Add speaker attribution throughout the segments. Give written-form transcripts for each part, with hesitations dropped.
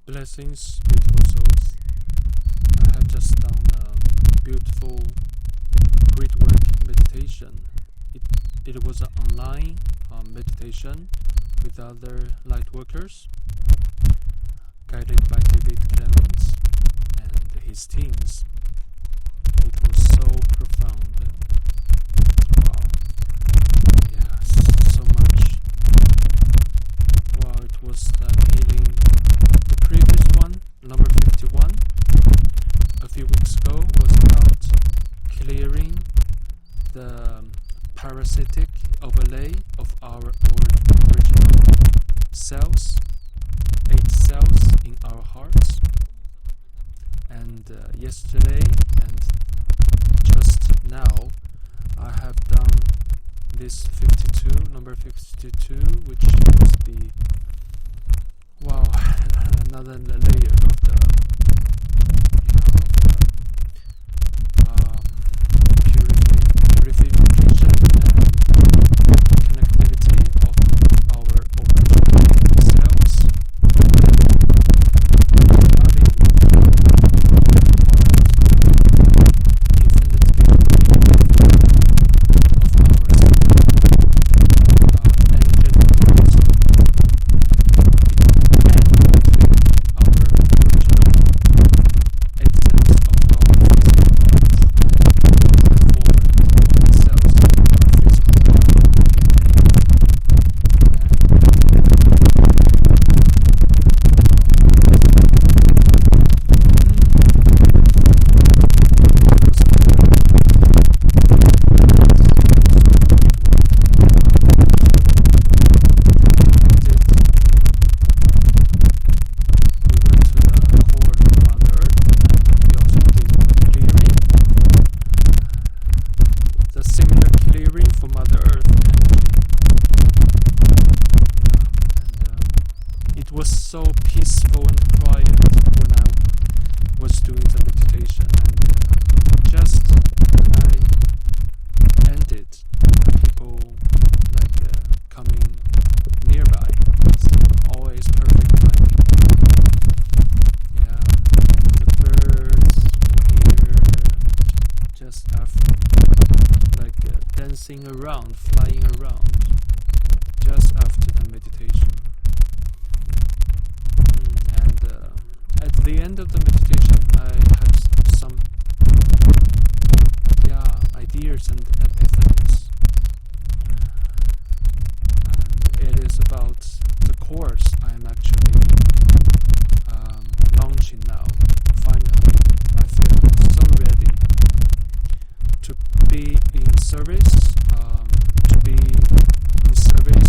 Speaker 1: Blessings, beautiful souls. I have just done a beautiful grid work meditation. It was an online meditation with other light workers, guided by David Clements and his teams. It was so profound. Wow. Yes, so much. Wow, it was healing. The previous one, number 51, a few weeks ago, was about clearing the parasitic overlay of our original cells, 8 cells in our hearts. And yesterday and just now I have done this 52, number 52, which was the another layer of the purification and connectivity of our original cells, body, infinite capability of our energetic bodies, and between our original 8 cells of our physical bodies and 4 cells of our physical clearing for Mother Earth energy. And it was so peaceful and quiet when I was doing the meditation, and just when I ended, people coming nearby. It's always perfect timing. Yeah, the birds were here just after, dancing around, flying around, just after the meditation. And at the end of the meditation, I had some ideas and epiphanies. And it is about the course I'm actually launching now. Finally, I feel so ready to be in service, to be in service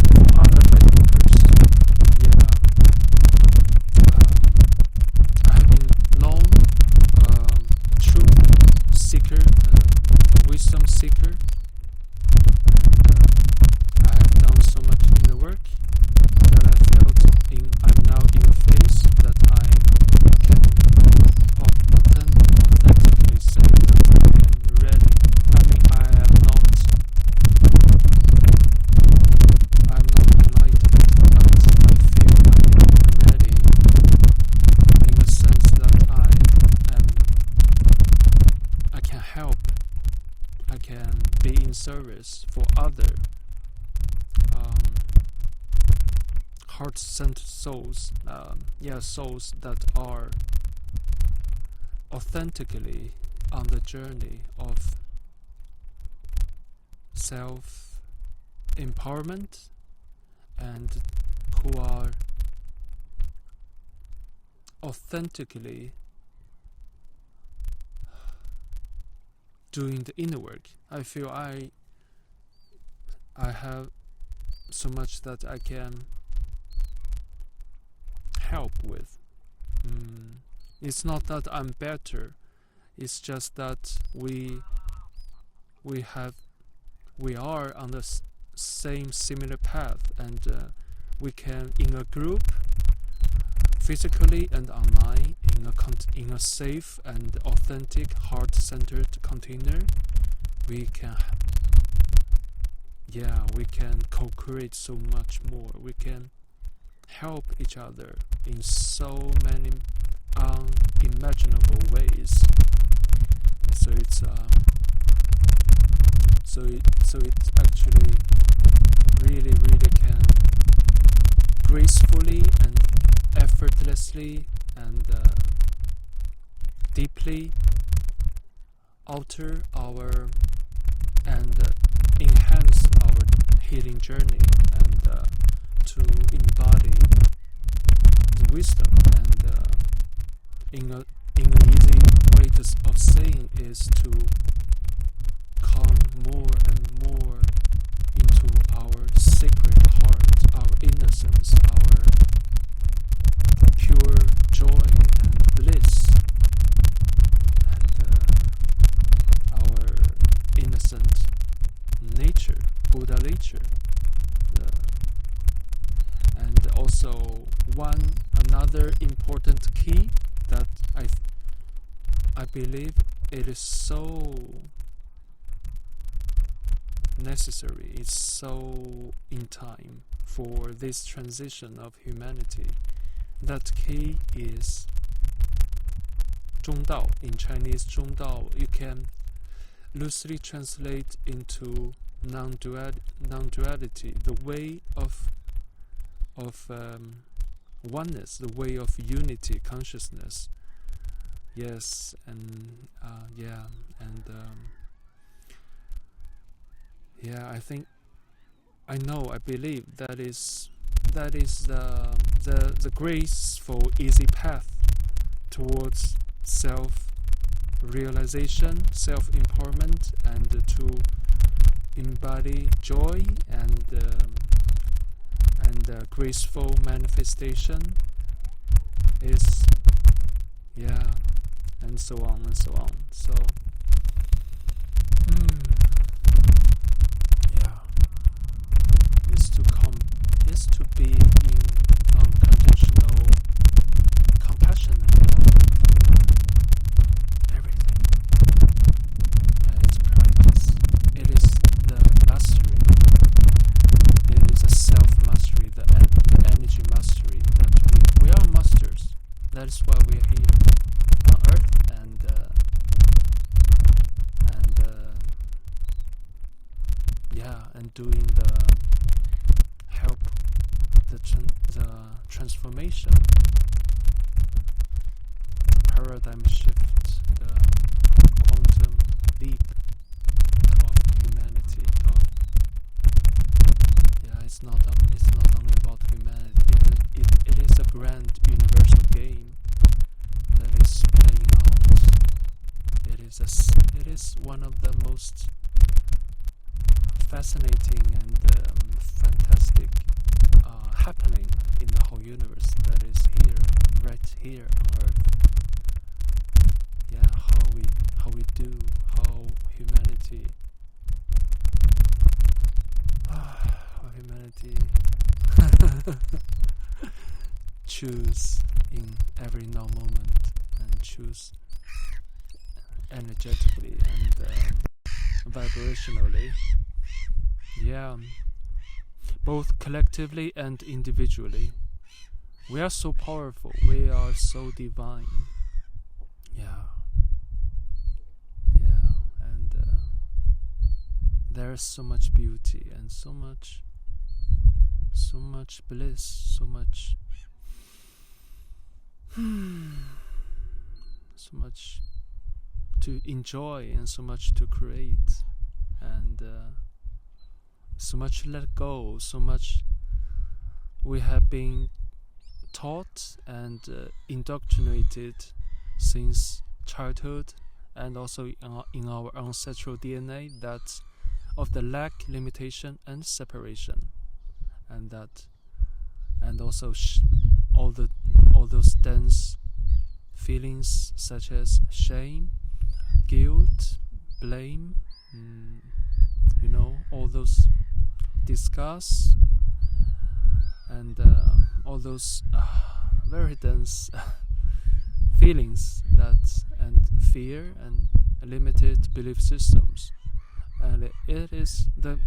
Speaker 1: for other light workers. Yeah, I have been long truth seeker, wisdom seeker, and I have done so much inner work that I felt I'm now in a phase that I can authentically say that I am ready. I mean, I'm not enlightened, but I feel I am ready in the sense that I can help, I can be in service for other heart-centered souls, souls that are authentically on the journey of self-empowerment, and who are authentically doing the inner work. I feel I have so much that I can help with. It's not that I'm better, it's just that we are on the same similar path, and we can, in a group, physically and online, in a safe and authentic heart-centered container, we can we can co-create so much more. We can help each other in so many unimaginable ways. So it actually really can gracefully and effortlessly and deeply alter our and enhance our healing journey, and to embody the wisdom. And in an easy way of saying is to come more and more into our sacred heart, our innocence, our pure joy and bliss, and our innocent nature, Buddha nature. And also another important key that I believe it is so necessary, it's so in time for this transition of humanity. That key is 中道. In Chinese, 中道, you can loosely translate into non-duality, the way of oneness, the way of unity consciousness. Yes, and I believe that is the graceful, easy path towards self-realization, self-empowerment, and to embody joy and graceful manifestation is, and so on and so on. So is to be in unconditional compassion and love for everything. It's practice. It is the mastery. It is a self-mastery, the energy mastery, that we are masters. That is why we are here on Earth, and doing the help the transformation, the paradigm shift, the quantum leap of humanity. It's not only about humanity. It is a grand universal game that is playing out. It is one of the most fascinating and fantastic happening in the whole universe that is here, right here on Earth. How humanity choose in every now moment, and choose energetically and vibrationally. Both collectively and individually. We are so powerful. We are so divine. And there is so much beauty and so much bliss, so much to enjoy, and so much to create, and so much to let go, so much we have been taught and indoctrinated since childhood, and also in our ancestral DNA, that of the lack, limitation, and separation, and also all those dense feelings such as shame, guilt, blame, all those disgust, and all those very dense feelings, and fear and limited belief systems. And it is the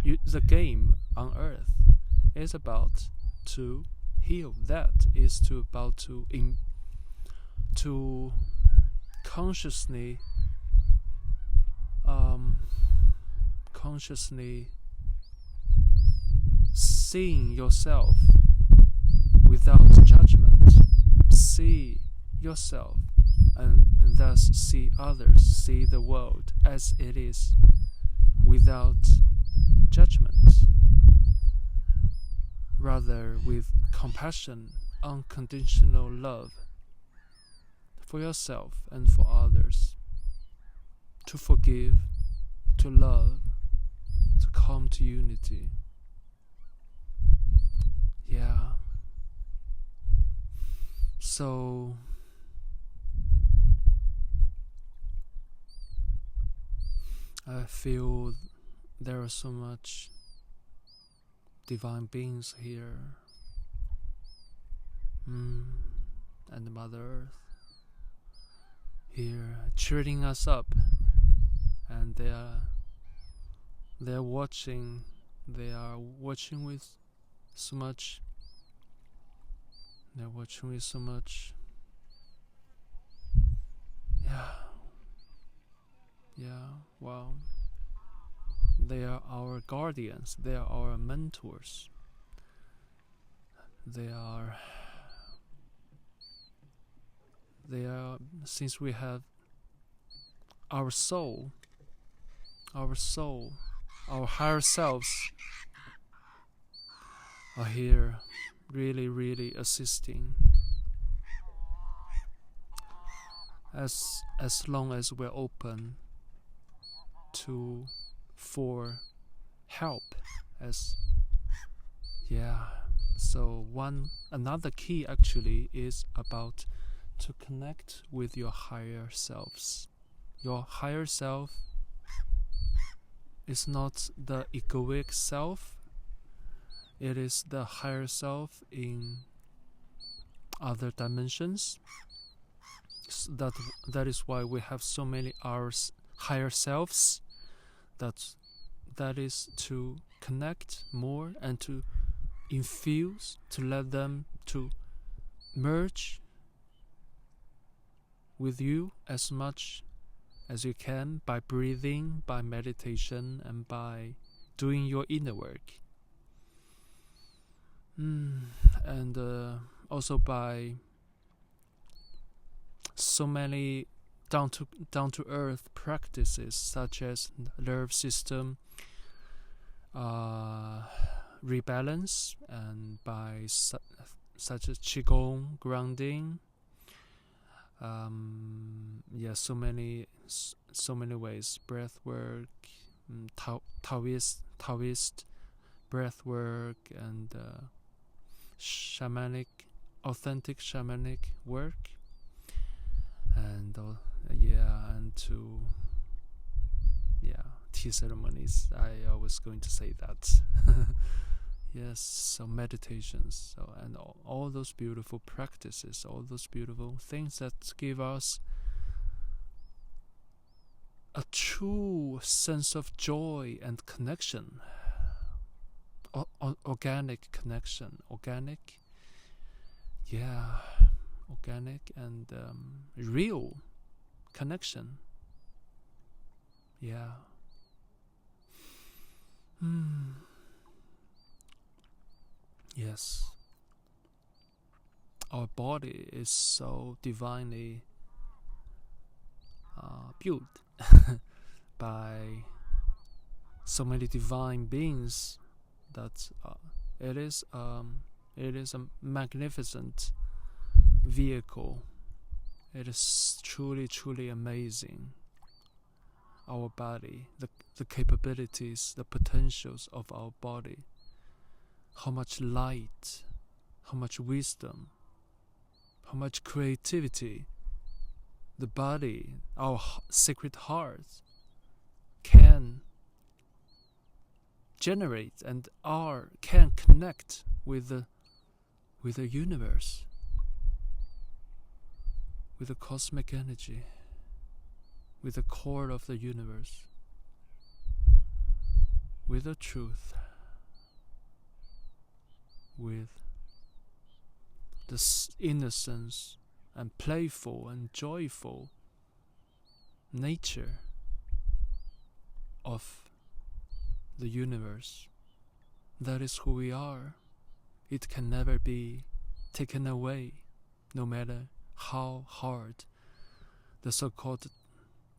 Speaker 1: game on Earth is about to heal that is to about to consciously seeing yourself without judgment, see yourself and thus see others, see the world as it is without judgment, rather with compassion, unconditional love for yourself and for others, to forgive, to love, to come to unity. Yeah. So I feel there are so much divine beings here, and Mother Earth here cheering us up, and they are watching. They are watching with so much. They're watching with so much. Yeah. Wow. They are our guardians. They are our mentors. They are. Since we have our soul, our higher selves are here really assisting. As long as we're open for help, so another key actually is about to connect with your higher selves. Your higher self is not the egoic self, it is the higher self in other dimensions. That is why we have so many our higher selves. That is to connect more and to infuse, to let them to merge with you as much as you can by breathing, by meditation, and by doing your inner work. And also by so many down to earth practices, such as nerve system rebalance, and by such as qigong, grounding. So many ways. Breath work, Taoist breath work, and authentic shamanic work, and tea ceremonies. I was going to say that. Yes, so meditations, and all those beautiful practices, all those beautiful things that give us a true sense of joy and connection, organic connection, organic and real connection. Yes, our body is so divinely built by so many divine beings that it is a magnificent vehicle. It is truly amazing. Our body, the capabilities, the potentials of our body, how much light, how much wisdom, how much creativity the body, our sacred heart, can generate and can connect with the universe, with the cosmic energy, with the core of the universe, with the truth, with the innocence and playful and joyful nature of the universe. That is who we are. It can never be taken away, no matter how hard the so-called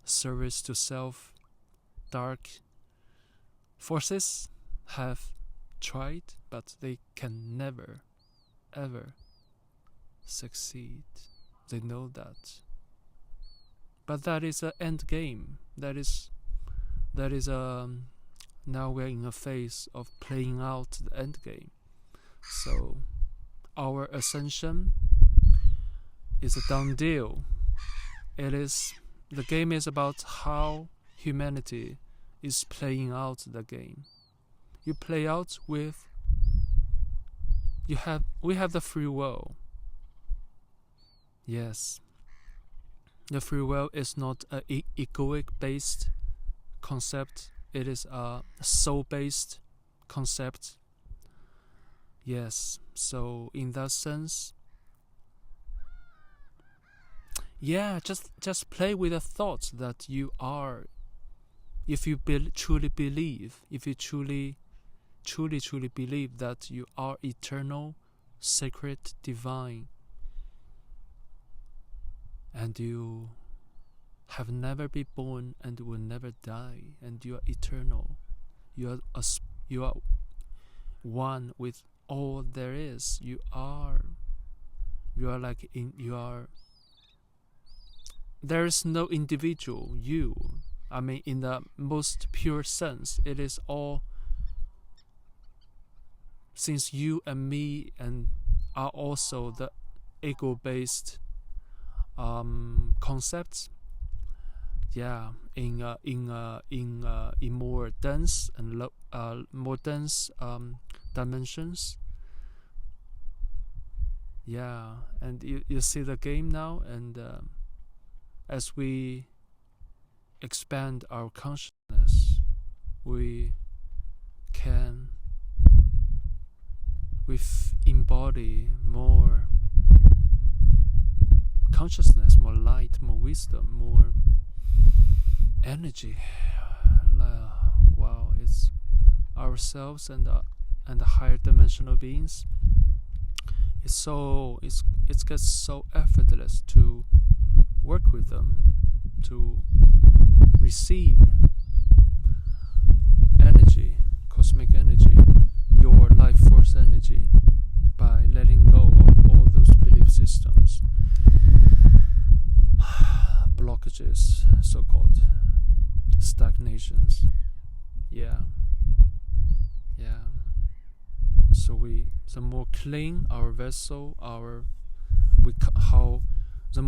Speaker 1: service to self dark forces have tried, but they can never, ever succeed. They know that. But that is an end game. That is now we're in a phase of playing out the end game. So our ascension is a done deal. The game is about how humanity is playing out the game. You play out we have the free will. Yes. The free will is not an egoic based concept. It is a soul based concept. Yes. So in that sense, just play with the thoughts that you are. If you truly believe, if you truly believe that you are eternal, sacred, divine, and you have never been born and will never die, and you are eternal, you are one with all there is. There is no individual you. I mean, in the most pure sense, it is all, since you and me and are also the ego-based concepts. Yeah, in more dense and more dense dimensions. Yeah, and you see the game now, and as we expand our consciousness, we embody more consciousness, more light, more wisdom, more energy. Wow, it's ourselves and the higher dimensional beings. It gets so effortless to work with them, to receive energy, cosmic energy, your life force energy, by letting go of all those belief systems, blockages, so-called stagnations. Yeah. So the more clean our vessel, the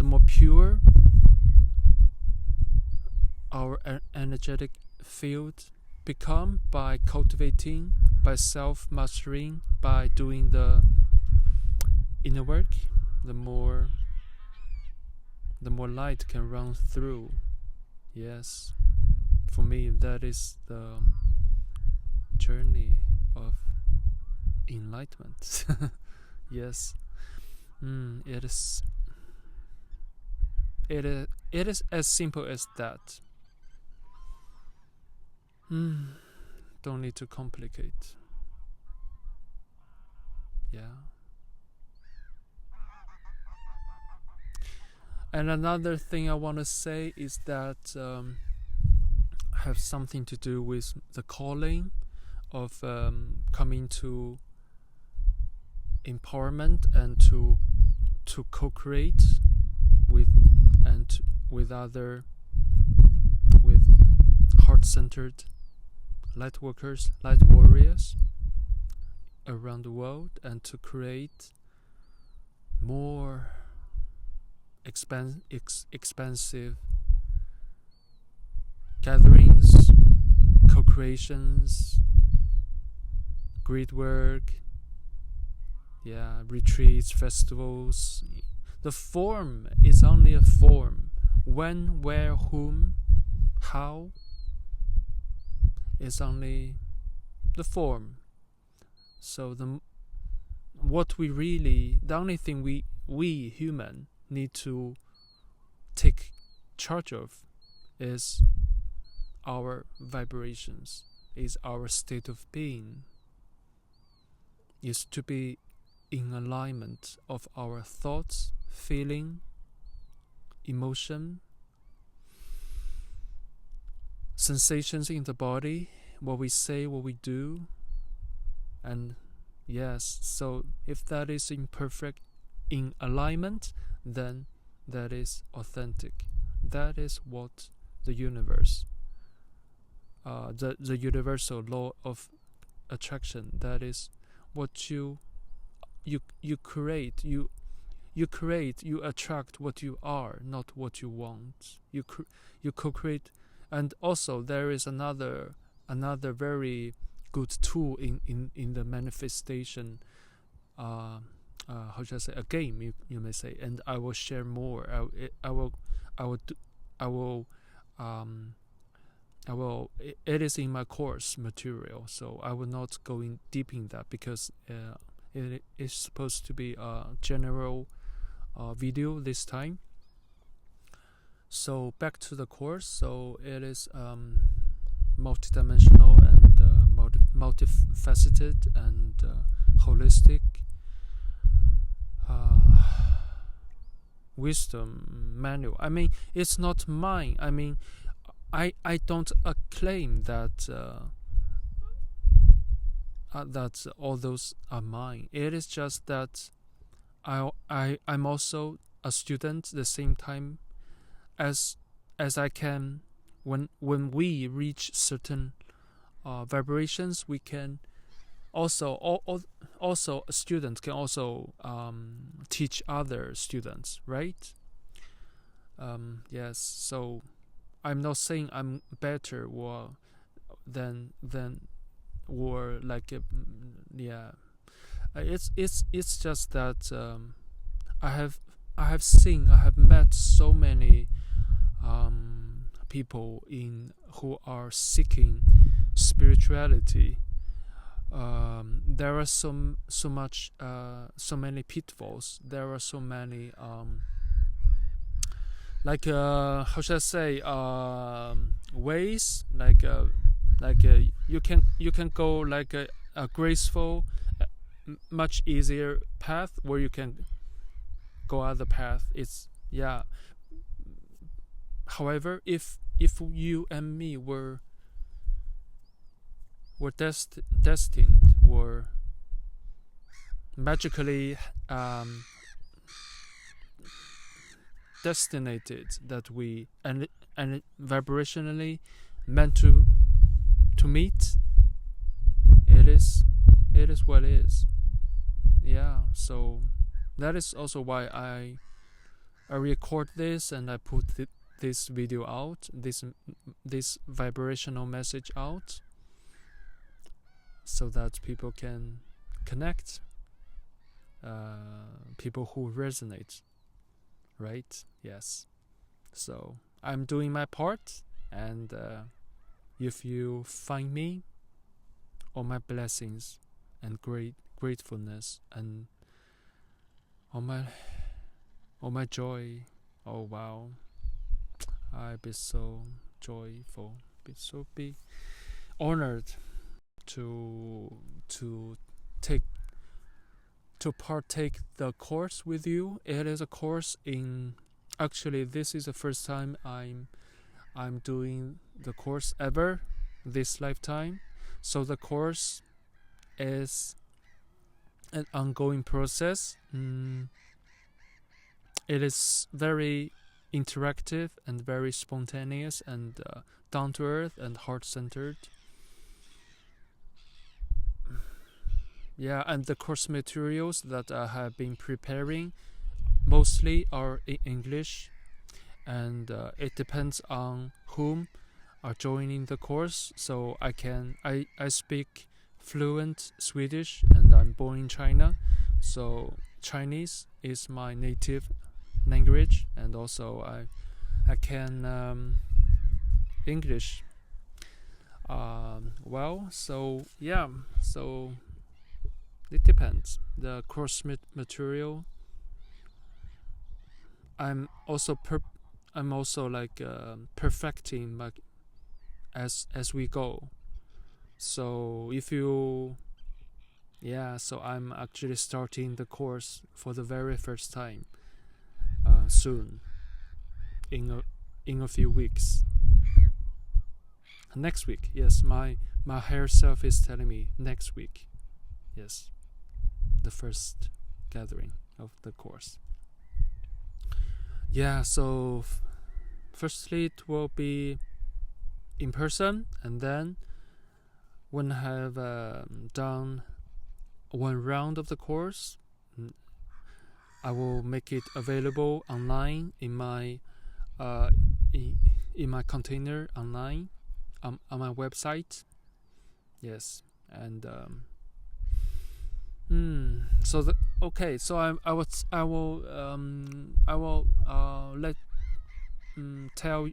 Speaker 1: more pure our energetic field become, by cultivating, by self-mastering, by doing the inner work, the more light can run through. Yes, for me that is the journey of enlightenment. Yes. It is as simple as that. Don't need to complicate. Yeah. And another thing I want to say is that have something to do with the calling of coming to empowerment and to co-create with heart-centered light workers, light warriors around the world, and to create more expansive gatherings, co-creations, grid work, retreats, festivals. The form is only a form. When, where, whom, how is only the form. So the only thing we human need to take charge of is our vibrations, is our state of being, is to be in alignment of our thoughts, feeling, emotion, sensations in the body, what we say, what we do. And yes, so if that is in alignment, then that is authentic. That is what the universe, the universal law of attraction, that is what you create. You attract what you are, not what you want. You co-create. And also there is another very good tool in the manifestation, how should I say, a game, you may say, and I will share more. It is in my course material, so I will not go in deep in that, because it is supposed to be a general video this time. So back to the course. So it is multidimensional and multifaceted and holistic wisdom manual. I mean, it's not mine. I mean, I don't claim that that all those are mine. It is just that I'm also a student at the same time as I can. When we reach certain vibrations, we can also a student can also teach other students, right? Yes. So I'm not saying I'm better or than or like yeah. It's just that I have met so many people who are seeking spirituality. There are so many pitfalls. There are so many how should I say, ways, you can go like a graceful, much easier path, where you can go other path. It's however, if you and me were destined, were magically destinated, that we and vibrationally meant to meet, it is what it is. So that is also why I record this and I put this video out, this vibrational message out, so that people can connect, people who resonate, right? Yes. So I'm doing my part, and if you find me, all my blessings and gratefulness and all my joy. Oh wow, I'd be so joyful, be honored to partake the course with you. It is a course in, actually this is the first time I'm doing the course ever this lifetime. So the course is an ongoing process. It is very interactive and very spontaneous and down to earth and heart centered. And the course materials that I have been preparing mostly are in English, and it depends on whom are joining the course. So I speak fluent Swedish, and I'm born in China, so Chinese is my native language, and also I can English well. So It depends. The course material. I'm also like perfecting like as we go. So if you so I'm actually starting the course for the very first time soon in a few weeks. Next week, yes, my higher self is telling me next week. Yes, the first gathering of the course. Yeah, so firstly it will be in person, and then when I have done one round of the course, I will make it available online in my in my container online on my website. Yes, and so okay. So I will let tell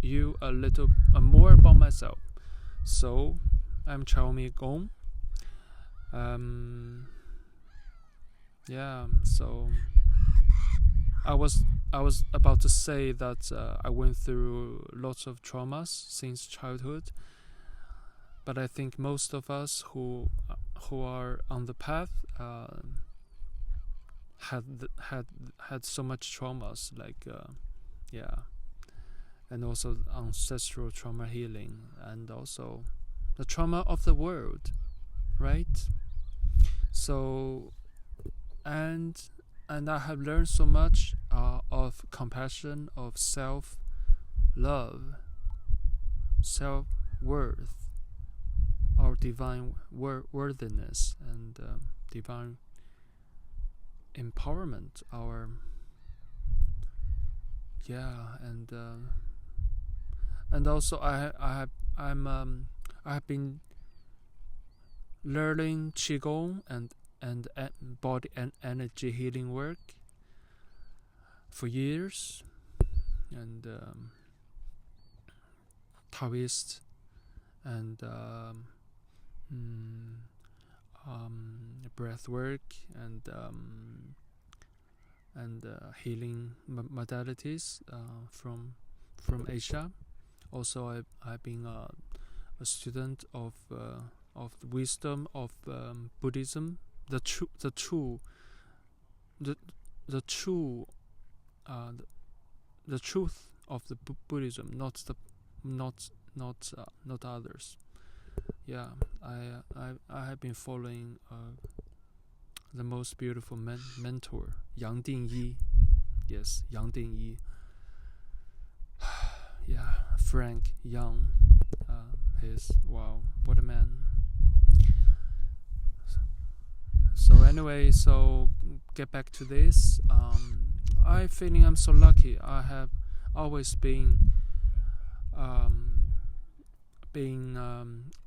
Speaker 1: you a little more about myself. So I'm Chaomi Gong. So I was about to say that I went through lots of traumas since childhood, but I think most of us who are on the path had so much traumas, like and also ancestral trauma healing, and also the trauma of the world, right? So and I have learned so much of compassion, of self-love, self-worth, our divine worthiness, and divine empowerment. And also I have been learning qigong and body and energy healing work for years, and Taoist and breath work and healing modalities from Asia. Also, I've been a student of the wisdom of Buddhism, the truth of the Buddhism, not others. Yeah, I have been following the most beautiful mentor, Yang Dingyi. Yes, Yang Dingyi. Yeah, Frank Yang. Wow, what a man. So anyway, so get back to this. I feeling I'm so lucky. I have always been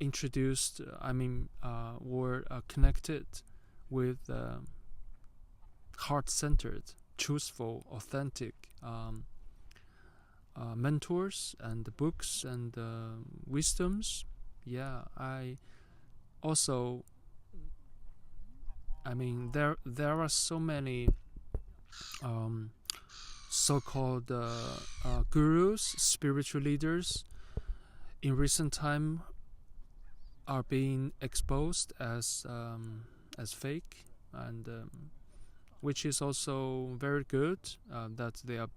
Speaker 1: introduced. Or connected with heart-centered, truthful, authentic mentors and books and wisdoms. Yeah, I also. There are so many so-called gurus, spiritual leaders in recent time are being exposed as fake, and which is also very good that they are.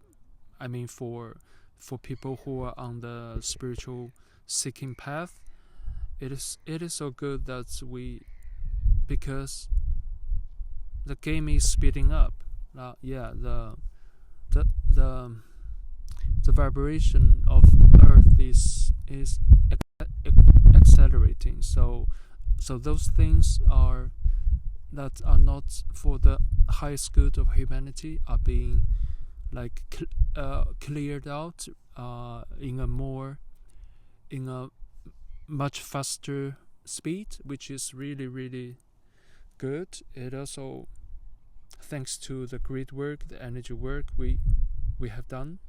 Speaker 1: For people who are on the spiritual seeking path, it is so good that because the game is speeding up. The vibration of Earth is accelerating. So those things that are not for the highest good of humanity are being like cleared out in a much faster speed, which is really, really good. It also, thanks to the grid work, the energy work we have done,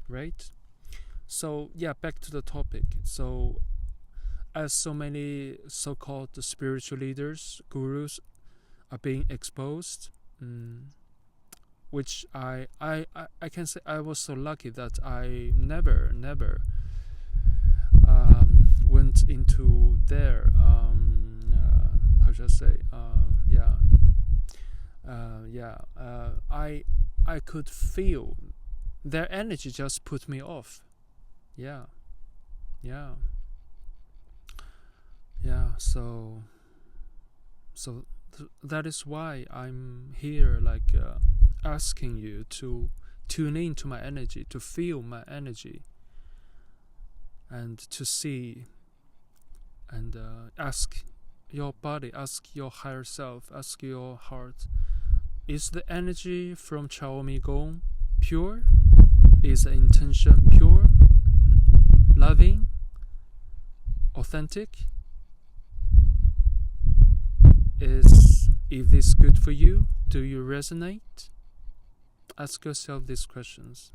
Speaker 1: right? So yeah, back to the topic. So as so many so-called spiritual leaders, gurus are being exposed, which I can say I was so lucky that I never went into their how should I say I could feel their energy just put me off. Yeah. So that is why I'm here, like asking you to tune into my energy, to feel my energy, and to see and ask your body, ask your higher self, ask your heart, is the energy from Chao Mi Gong pure? Is the intention pure, loving, authentic? Is this good for you? Do you resonate? Ask yourself these questions,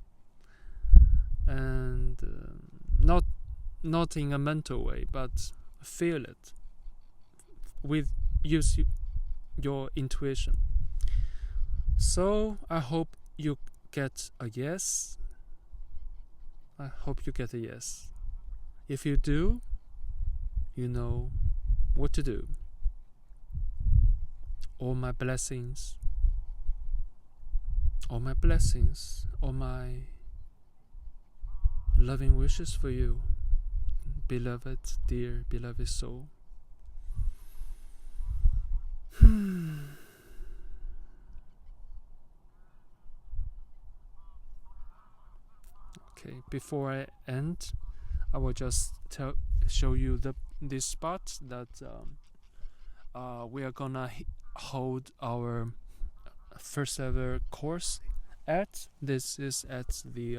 Speaker 1: and not in a mental way, but feel it. Use your intuition. So I hope you get a yes. I hope you get a yes. If you do, you know what to do. All my blessings, all my loving wishes for you, beloved, dear, beloved soul. Okay, before I end, I will just show you this spot that we are gonna hold our first ever course at. This is at the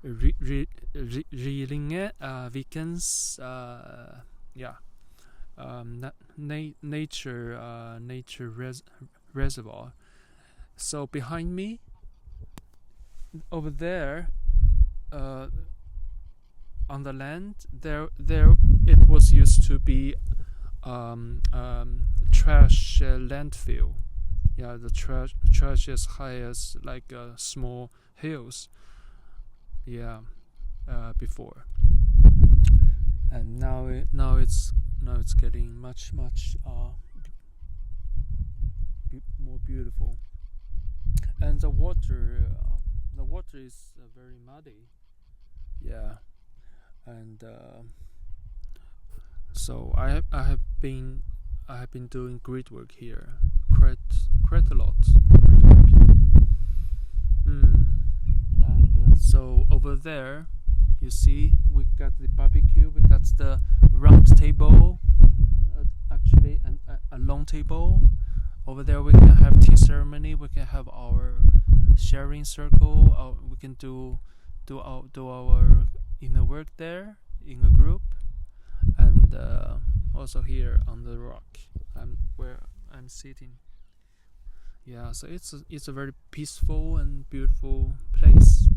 Speaker 1: Rillinge Vikens nature reservoir. So behind me, over there, on the land, there it was used to be trash landfill. Yeah, the trash as high as like small hills. Yeah, before, and now it's getting much more beautiful, and the water is very muddy. Yeah, and so I have been doing grid work here quite a lot. And so over there, you see, we got the barbecue, we got the round table, actually, and a long table. Over there, we can have tea ceremony. We can have our sharing circle. We can do our inner work there in a group, and also here on the rock, where I'm sitting. Yeah, so it's a very peaceful and beautiful place,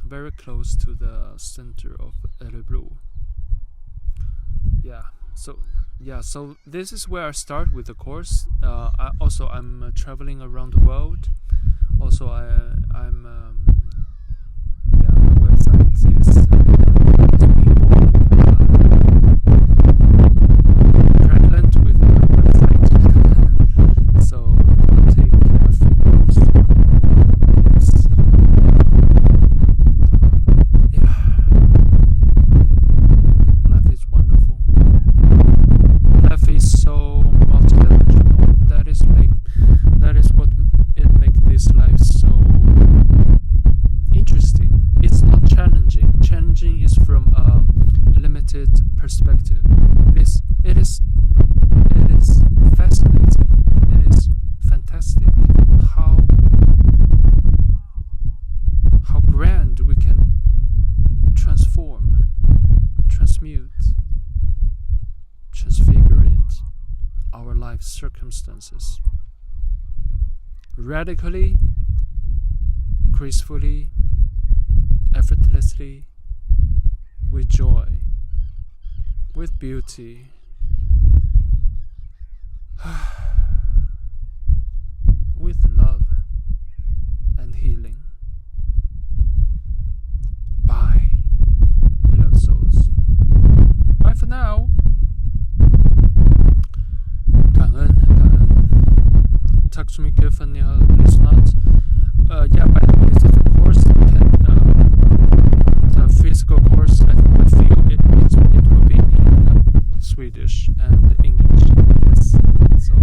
Speaker 1: very close to the center of Örebro. So this is where I start with the course. I'm traveling around the world. Also, I'm my website is prevalent with my website. So it'll take a few months. Yes. Life is wonderful. Life is so multidimensional. That is what it makes this life so interesting. It's not challenging. Challenging is from a limited perspective. It is fascinating. It is fantastic how grand we can transform, transmute, transfigure our life circumstances radically, gracefully, effortlessly, with joy, with beauty, with love and healing. Bye, beloved souls. Bye for now. 感恩。Tack så mycket för att ni har lyssnat. Yeah, by the way, this is a course, a physical course. I feel it will be in Swedish and English. Yes. So